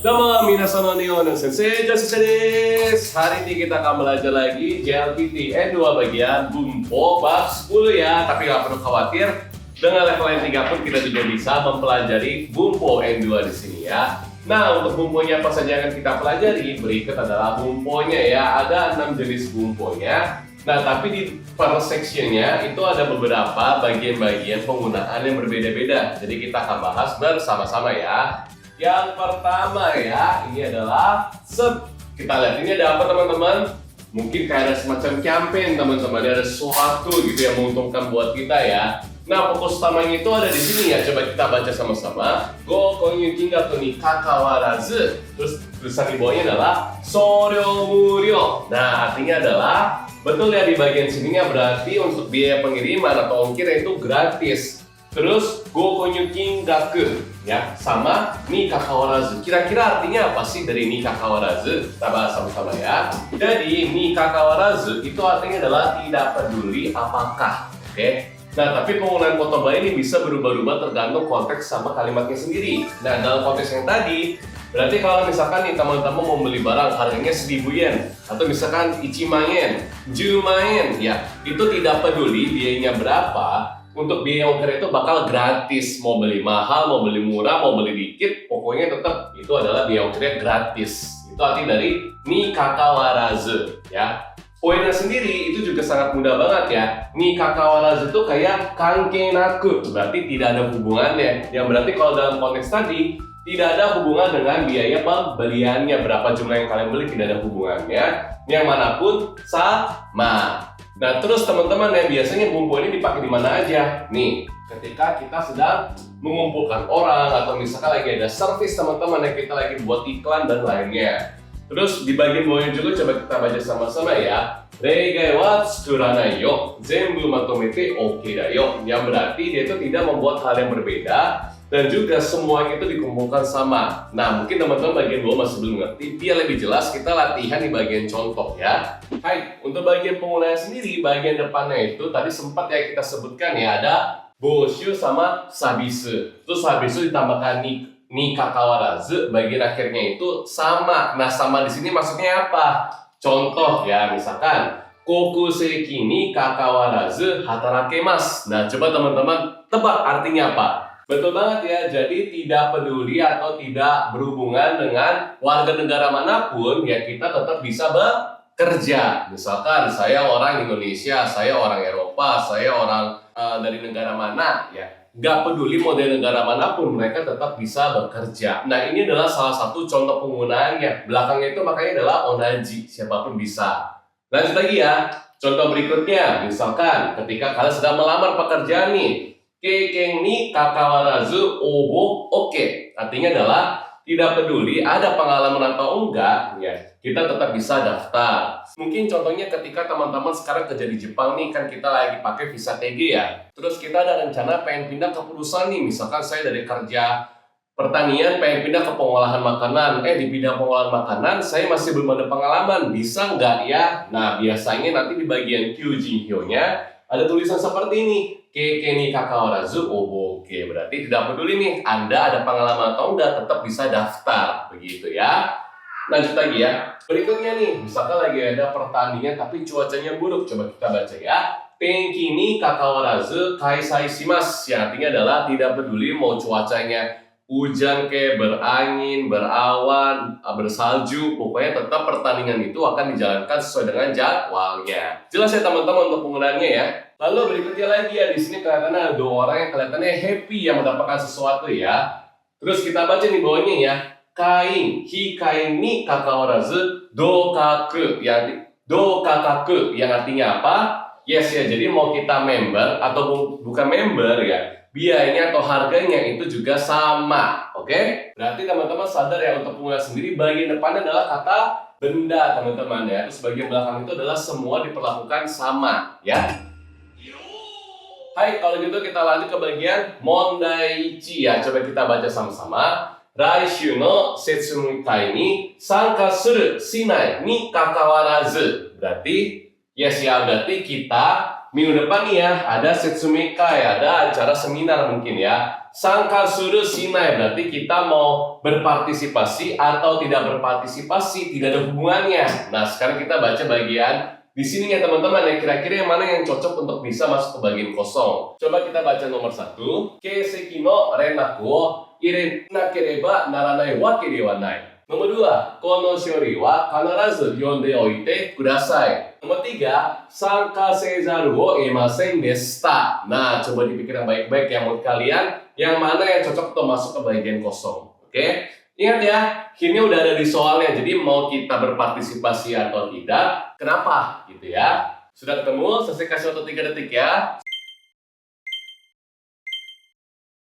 Domo minasama Nihon Sensei Joseph desu. Hari ini kita akan belajar lagi JLPT N2 bagian Bunpo bab 10 ya. Tapi nggak perlu khawatir, dengan level N3 pun kita juga bisa mempelajari Bunpo N2 di sini ya. Nah, untuk bumponya apa saja yang akan kita pelajari? Berikut adalah bumponya ya. Ada 6 jenis bumponya. Nah, tapi di per sectionnya itu ada beberapa bagian-bagian penggunaan yang berbeda-beda. Jadi kita akan bahas bersama-sama ya. Yang pertama ya, ini adalah kita lihat ini ada apa teman-teman? Mungkin kayak ada semacam campaign teman-teman, ada sesuatu gitu yang menguntungkan buat kita ya. Nah, fokus utamanya itu ada di sini ya. Coba kita baca sama-sama. Go konyu kingaku ni kakawarazu. Terus tulisan di bawahnya adalah soryo muryo. Nah, artinya adalah betul ya, di bagian sininya berarti untuk biaya pengiriman atau ongkir itu gratis. Terus go konyu kingaku ya, sama ni kakawarazu. Kira-kira artinya apa sih dari ni kakawarazu? Kita bahas sama-sama ya. Jadi ni kakawarazu itu artinya adalah tidak peduli apakah. Oke. Nah, tapi penggunaan kotoba ini bisa berubah-ubah tergantung konteks sama kalimatnya sendiri. Nah, dalam konteks yang tadi, berarti kalau misalkan nih teman-teman mau beli barang harganya 1000 yen atau misalkan ichiman 10 yen ya, itu tidak peduli biayanya berapa. Untuk biaya ongkir itu bakal gratis. Mau beli mahal, mau beli murah, mau beli dikit, pokoknya tetap itu adalah biaya ongkirnya gratis. Itu arti dari ni kakawarazu ya. Poinnya sendiri itu juga sangat mudah banget ya. Ni kakawarazu itu kayak kankenaku, berarti tidak ada hubungannya. Yang berarti kalau dalam konteks tadi tidak ada hubungan dengan biaya pembeliannya, berapa jumlah yang kalian beli tidak ada hubungannya. Yang manapun sama. Nah, terus teman-teman ya, biasanya bumbu ini dipakai di mana aja? Nih, ketika kita sedang mengumpulkan orang atau misalkan lagi ada servis teman-teman yang kita lagi buat iklan dan lainnya. Terus di bagian bawahnya juga coba kita baca sama-sama ya. Reigai wa tsukuranai yo, zenbu matomete oke da yo. Yang berarti dia itu tidak membuat hal yang berbeda dan juga semuanya itu dikumpulkan sama. Nah, mungkin teman-teman bagian bawah masih belum ngerti. Biar lebih jelas kita latihan di bagian contoh ya. Hai, untuk bagian penggunaan sendiri, bagian depannya itu tadi sempat ya kita sebutkan ya, ada boshu sama sabisu. Terus sabisu ditambahkan ni kakawarazu, bagian akhirnya itu sama. Nah, sama di sini maksudnya apa? Contoh ya, misalkan kokuseki ni kakawarazu hatarakemas. Nah, coba teman-teman tebak artinya apa? Betul banget ya, jadi tidak peduli atau tidak berhubungan dengan warga negara manapun, ya kita tetap bisa bekerja. Misalkan saya orang Indonesia, saya orang Eropa, saya orang dari negara mana, ya nggak peduli mau dari negara manapun, mereka tetap bisa bekerja. Nah, ini adalah salah satu contoh penggunaannya. Belakangnya itu makanya adalah onaji, siapapun bisa. Lanjut lagi ya, contoh berikutnya, misalkan ketika kalian sedang melamar pekerjaan nih, keiken ni kakawarazu obo oke. Artinya adalah tidak peduli ada pengalaman atau enggak, ya kita tetap bisa daftar. Mungkin contohnya ketika teman-teman sekarang kerja di Jepang nih, kan kita lagi pakai visa TG ya. Terus kita ada rencana pengen pindah ke perusahaan nih, misalkan saya dari kerja pertanian pengen pindah ke pengolahan makanan. Di bidang pengolahan makanan saya masih belum ada pengalaman, bisa nggak ya? Nah, biasanya nanti di bagian Kyujinhyo-nya ada tulisan seperti ini. Keiken ni kakawarazu obo oke. Berarti tidak peduli nih Anda ada pengalaman atau enggak, tetap bisa daftar. Begitu ya. Lanjut lagi ya. Berikutnya nih, misalkan lagi ada pertandingan tapi cuacanya buruk. Coba kita baca ya. Tenki ni kakawarazu kaisai shimasu. Yang artinya adalah tidak peduli mau cuacanya hujan kayak berangin, berawan, bersalju, pokoknya tetap pertandingan itu akan dijalankan sesuai dengan jadwalnya. Jelas ya teman-teman untuk penggunaannya ya. Lalu berikutnya lagi ya, di sini kelihatannya ada 2 orang yang kelihatannya happy yang mendapatkan sesuatu ya. Terus kita baca di bawahnya ya. Kain, hikain ni kakawarazu dokaku. Dokakaku yang artinya apa? Yes ya, jadi mau kita member atau bukan member ya, biayanya atau harganya itu juga sama. Oke? Berarti teman-teman sadar ya, untuk penggunaan sendiri bagian depannya adalah kata benda teman-teman ya. Terus bagian belakang itu adalah semua diperlakukan sama ya. Hai, kalau gitu kita lanjut ke bagian mondaichi ya. Coba kita baca sama-sama. Raishu no setsumikai ni sanka suru shinai ni kakawarazu. Berarti yes ya, berarti kita minggu depan nih ya, ada setsumekai, ada acara seminar mungkin ya. Sangka suru shinai berarti kita mau berpartisipasi atau tidak berpartisipasi, tidak ada hubungannya. Nah, sekarang kita baca bagian di sini ya teman-teman ya, kira-kira yang mana yang cocok untuk bisa masuk ke bagian kosong. Coba kita baca nomor 1. Keiseki no rennaku wo irenakereba naranai wake de wa nai. Nomor 2, kono shori wa kanarazu yonde oite kudasai. Nomor 3, sanka sezaru wo emasen deshita. Nah, coba dipikir yang baik-baik ya menurut kalian, yang mana yang cocok untuk masuk ke bagian kosong. Oke? Ingat ya, ini udah ada di soalnya, jadi mau kita berpartisipasi atau tidak, kenapa? Gitu ya. Sudah ketemu? Selesai kasih waktu 3 detik ya.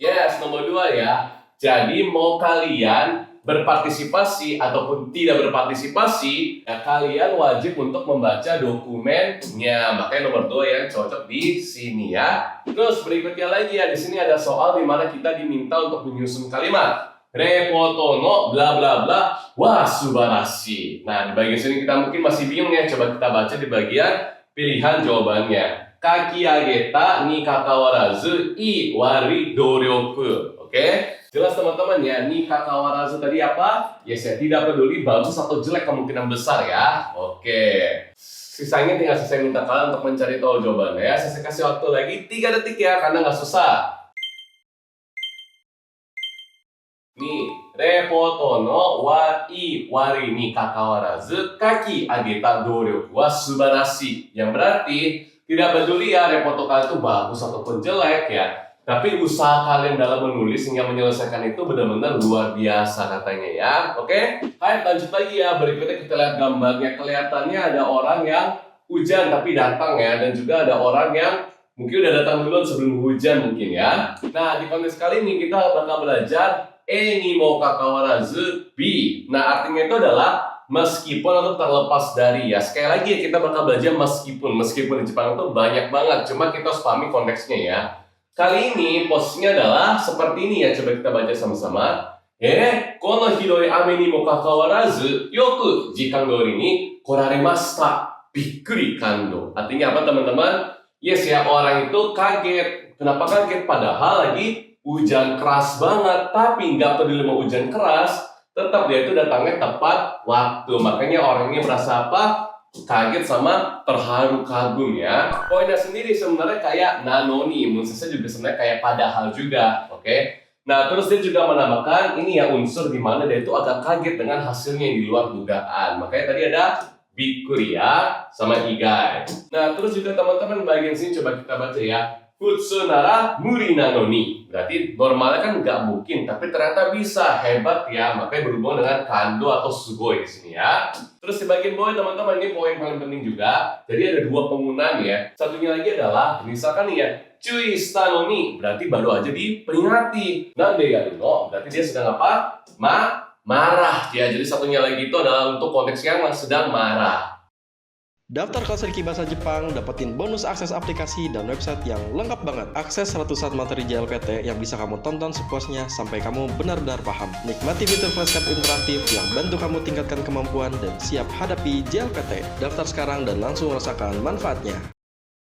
Yes, nomor 2 ya. Jadi mau kalian berpartisipasi ataupun tidak berpartisipasi, ya kalian wajib untuk membaca dokumennya. Makanya nomor 2 yang cocok di sini ya. Terus berikutnya lagi ya, di sini ada soal di mana kita diminta untuk menyusun kalimat. Repoto no bla bla bla wa subarashi. Nah, di bagian sini kita mungkin masih bingung ya. Coba kita baca di bagian pilihan jawabannya. Kaki ageta ni kakawarazu i wari doryoku. Oke? Jelas teman-teman ya, ni kakawarazu tadi apa? Yes ya, tidak peduli bagus atau jelek kemungkinan besar ya. Oke. Sisanya tinggal saya minta kalian untuk mencari tahu jawabannya ya. Saya kasih waktu lagi 3 detik ya, karena nggak susah. Ni repoto no wa i wari ni kakawarazu kaki ageta doryoku wa subarashi. Yang berarti tidak peduli ya repoto kalian itu bagus ataupun jelek ya, tapi usaha kalian dalam menulis hingga menyelesaikan itu benar-benar luar biasa katanya ya. Oke? Hai, lanjut lagi ya. Berikutnya kita lihat gambarnya. Kelihatannya ada orang yang hujan tapi datang ya, dan juga ada orang yang mungkin udah datang duluan sebelum hujan mungkin ya. Nah, di konteks kali ini kita bakal belajar ni mo kakawarazu bi. Nah, artinya itu adalah meskipun atau terlepas dari ya. Sekali lagi ya, kita bakal belajar meskipun di Jepang itu banyak banget. Cuma kita harus pahami konteksnya ya. Kali ini posisinya adalah seperti ini ya. Coba kita baca sama-sama. Kono hiroi ame ni mo kakawarazu yoku jikan dori ni koraremashita. Bikkuri kando. Artinya apa teman-teman? Yes ya, orang itu kaget. Kenapa kaget? Padahal lagi hujan keras banget, tapi nggak peduli mau hujan keras, tetap dia itu datangnya tepat waktu. Makanya orang ini merasa apa? Kaget sama terharu kagum ya. Poinnya sendiri sebenarnya kayak nanoni, maksudnya juga sebenarnya kayak padahal juga, oke? Nah, terus dia juga menambahkan ini ya unsur di mana dia itu agak kaget dengan hasilnya yang di luar dugaan. Makanya tadi ada bikkuri ya sama igai. Nah, terus juga teman-teman bagian sini coba kita baca ya. Futsu nara muri nanoni. Berarti normalnya kan nggak mungkin, tapi ternyata bisa. Hebat ya. Makanya berhubungan dengan kando atau sugoi di sini ya. Terus di bagian bawah teman-teman, ini poin paling penting juga. Jadi ada 2 penggunaan ya. Satunya lagi adalah misalkan nih ya, cui shita noni, berarti baru aja diperingati. Nande ya no, berarti dia sedang apa? Marah ya. Jadi satunya lagi itu adalah untuk konteks yang sedang marah. Daftar kelas Riki Bahasa Jepang, dapetin bonus akses aplikasi dan website yang lengkap banget. Akses ratusan materi JLPT yang bisa kamu tonton sepuasnya sampai kamu benar-benar paham. Nikmati fitur flashcard interaktif yang bantu kamu tingkatkan kemampuan dan siap hadapi JLPT. Daftar sekarang dan langsung rasakan manfaatnya.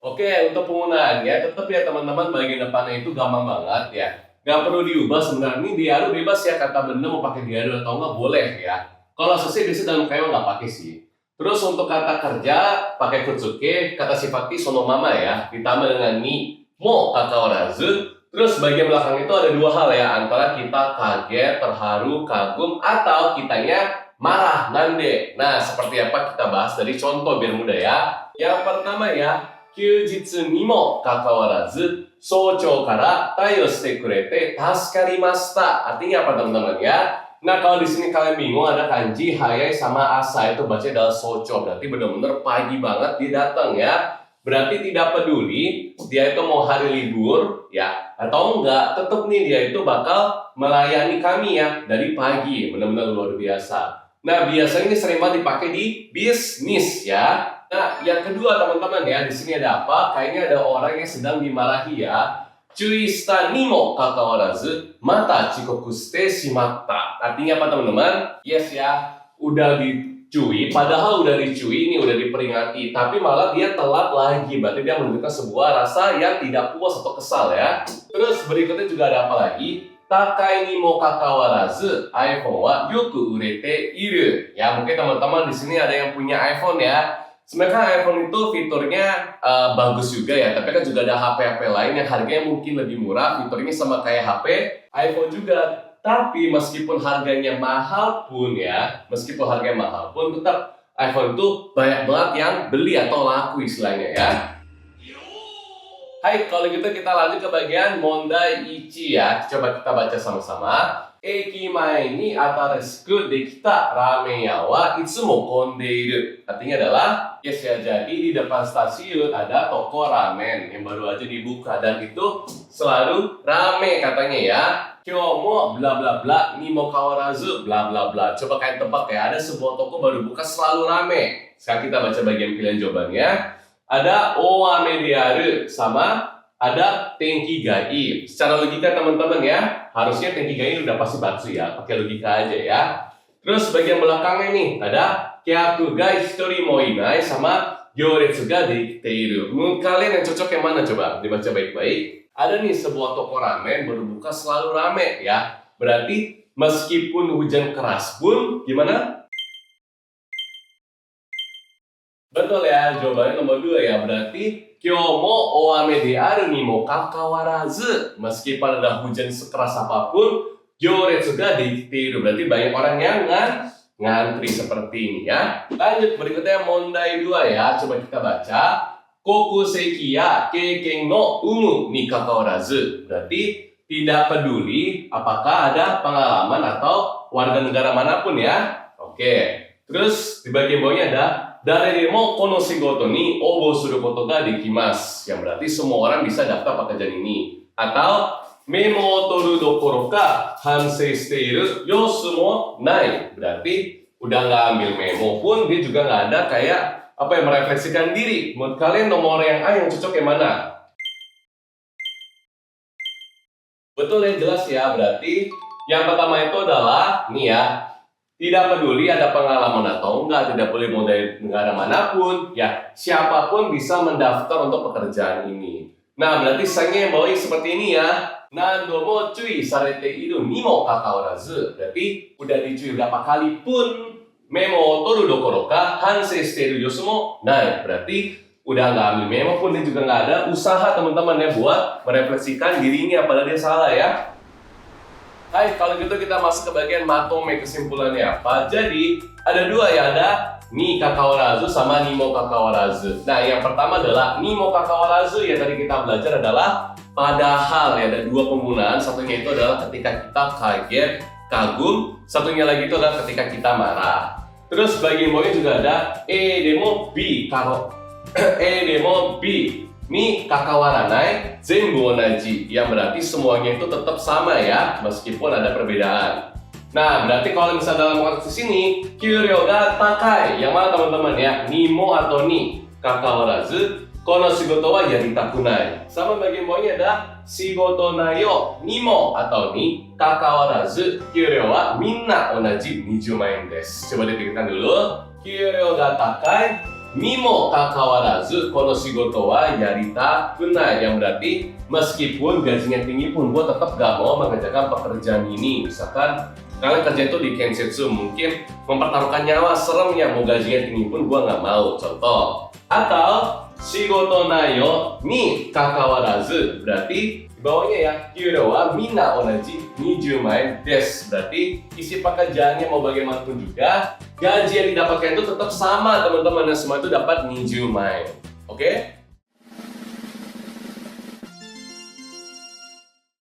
Oke, untuk penggunaannya tetap ya teman-teman, bagian depannya itu gampang banget ya. Gak perlu diubah sebenarnya. Ini diaru bebas ya, kata benda mau pakai diaru atau enggak boleh ya. Kalau selesai biasanya dalam kayu nggak pakai sih. Terus untuk kata kerja pakai kutsuke, kata sifatnya sonomama ya, ditambah dengan ni mo kakawarazu. Terus bagian belakang itu ada 2 hal ya, antara kita kaget, terharu, kagum, atau kitanya marah, nande. Nah, seperti apa kita bahas dari contoh biar mudah ya. Yang pertama ya, kyujitsu ni mo kakawarazu souchou kara tayo shite kurete tasukarimashita. Artinya apa teman-teman ya? Nah, kalau di sini kalian bingung, ada kanji hayai sama asa, itu baca adalah socho, berarti benar-benar pagi banget dia datang ya. Berarti tidak peduli dia itu mau hari libur ya atau enggak, tetap nih dia itu bakal melayani kami ya dari pagi, benar-benar luar biasa. Nah, biasanya ini sering banget dipakai di bisnis ya. Nah, yang kedua teman-teman ya, di sini ada apa? Kayaknya ada orang yang sedang dimarahi ya. Cui shita ni mo kakawarazu mata chikoku shite shimatta. Artinya apa teman-teman? Yes ya, udah cuy, padahal udah dicui, ini udah diperingati, tapi malah dia telat lagi. Berarti dia menunjukkan sebuah rasa yang tidak puas atau kesal ya. Terus berikutnya juga ada apa lagi? Takai ni mo kakawarazu, iPhone wa yoku urete iru. Ya, mungkin teman-teman di sini ada yang punya iPhone ya. Sebenarnya kan iPhone itu fiturnya bagus juga ya, tapi kan juga ada HP-HP lain yang harganya mungkin lebih murah, fiturnya sama kayak HP iPhone juga. Tapi meskipun harganya mahal pun ya, tetap iPhone itu banyak banget yang beli atau laku istilahnya ya. Hai, kalau gitu kita lanjut ke bagian Mondai Ichi ya. Coba kita baca sama-sama. Eki mae ni atarashiku dekita ramen ya wa itsumo kondeiru. Artinya adalah, yes ya, jadi di depan stasiun ada toko ramen yang baru aja dibuka dan itu selalu rame katanya ya. Kyomo bla bla bla ni mo kawarazu bla bla bla. Coba kalian tebak ya, ada sebuah toko baru buka selalu rame. Sekarang kita baca bagian pilihan jawabannya. Ada oame de aru sama ada tenki gai. Secara logika teman-teman ya, harusnya tenki gai udah pasti batsu ya, pakai logika aja ya. Terus bagian belakangnya nih, ada kyaku ga hitori mo inai sama gyoretsu ga dekiteiru. Menurut kalian yang cocok yang mana coba? Dibaca baik-baik. Ada nih sebuah toko ramen baru buka selalu rame ya. Berarti meskipun hujan keras pun gimana? Betul ya, jawabannya nomor 2 ya. Berarti kyomo oame de aru ni mo kakawarazu. Meskipun ada hujan sekeras apapun, gyoretsu ga dekiteiru. Berarti banyak orang yang ngantri seperti ini ya. Lanjut berikutnya Mondai 2 ya. Coba kita baca. Kokuseki ya keiken no umu ni kakawarazu. Berarti tidak peduli apakah ada pengalaman atau warga negara manapun ya. Oke. Terus di bagian bawahnya ada darede mo kono shigoto ni obo suru koto ga dekimasu, yang berarti semua orang bisa daftar pekerjaan ini. Atau memo o toru dokoro ka hansei shiteiru yosu mo nai, berarti udah nggak ambil memo pun dia juga nggak ada kayak apa yang merefleksikan diri. Menurut kalian nomor yang A yang cocok yang mana? Betul ya, jelas ya. Berarti yang pertama itu adalah nih ya, tidak peduli ada pengalaman atau enggak, tidak boleh mau dari negara manapun, ya siapapun bisa mendaftar untuk pekerjaan ini. Nah, berarti sayangnya yang bawain seperti ini ya. Nando mo cui sarete iru ni mo kakawarazu. Berarti udah dicui berapa kali pun memo toru dokoro ka hansei shiteiru yosu mo nai. Berarti udah nggak ambil memo pun dia juga nggak ada usaha teman-teman ya buat merefleksikan dirinya apalagi dia salah ya. Hai, kalau gitu kita masuk ke bagian matome, kesimpulannya apa? Jadi, ada 2 ya, ada ni kakawarazu sama ni mo kakawarazu. Nah, yang pertama adalah ni mo kakawarazu yang tadi kita belajar adalah padahal ya, ada 2 penggunaan. Satunya itu adalah ketika kita kaget, kagum, satunya lagi itu adalah ketika kita marah. Terus bagian bawahnya juga ada demo bi karo demo bi ni kakawaranai zenbu onaji, yang berarti semuanya itu tetap sama ya, meskipun ada perbedaan. Nah, berarti kalau misalnya dalam konteks sini, kyuryo ga takai, yang mana teman-teman ya, ni mo atau ni kakawarazu kono shigoto wa yaritakunai. Sama bagian bawahnya ada shigoto nayo ni mo atau ni kakawarazu kyuryo wa minna onaji 20 yen desu. Coba dipikirkan dulu. Kyuryo ga takai Mimo kakawarazu kono shigoto wa yaritakunai, yang berarti meskipun gajinya tinggi pun gue tetap gak mau mengerjakan pekerjaan ini. Misalkan kalian kerja itu di kensetsu, mungkin mempertaruhkan nyawa, serem ya, mau gajinya tinggi pun gue gak mau, contoh. Atau shigoto nayo ni kakawarazu, berarti di bawahnya ya, kyuryo wa minna onaji 20 yen desu. Berarti isi pekerjaannya mau bagaimanapun juga, gaji yang didapatkan itu tetap sama teman-teman, dan semua itu dapat 20 yen. Oke?